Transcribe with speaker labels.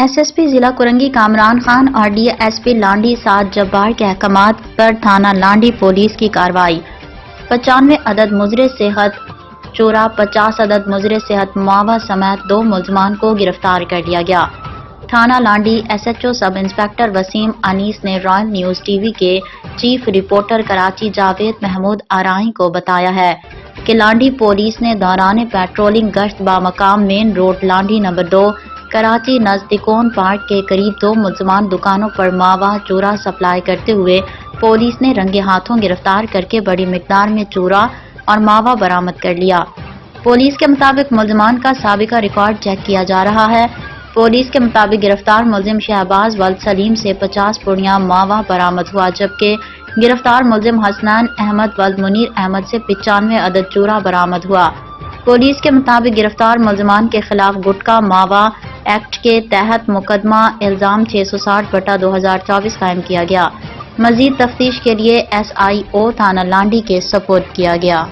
Speaker 1: SSP ضلع کرنگی کامران خان اور DSP Landhi سعد جبار کے احکامات پر تھانہ لانڈی پولیس کی کارروائی۔ 95 عدد مضر صحت چورا، 50 عدد مضر صحت معاوضہ سمیت 2 ملزمان کو گرفتار کر لیا گیا۔ تھانہ Landhi SHO sub inspector Waseem Anees نے رائل نیوز ٹی وی کے چیف رپورٹر کراچی جاوید محمود آرائی کو بتایا ہے کہ لانڈی پولیس نے دوران پیٹرولنگ گشت بامقام main road Landhi number 2 Karachi نزدیکون پارک کے قریب 2 ملزمان دکانوں پر ماوا چورا سپلائی کرتے ہوئے پولیس نے رنگے ہاتھوں گرفتار کر کے بڑی مقدار میں چورا اور ماوا برآمد کر لیا۔ پولیس کے مطابق ملزمان کا سابقہ ریکارڈ چیک کیا جا رہا ہے۔ پولیس کے مطابق گرفتار ملزم شہباز ولد سلیم سے 50 پوڑیاں ماوا برآمد ہوا، جبکہ گرفتار ملزم حسنین احمد ولد منیر احمد سے 95 عدد چورا برآمد ہوا۔ پولیس کے مطابق گرفتار ملزمان کے خلاف گٹکا ماوا ایکٹ کے تحت مقدمہ الزام 660/2024 قائم کیا گیا۔ مزید تفتیش کے لیے SIO تھانہ لانڈی کے سپرد کیا گیا۔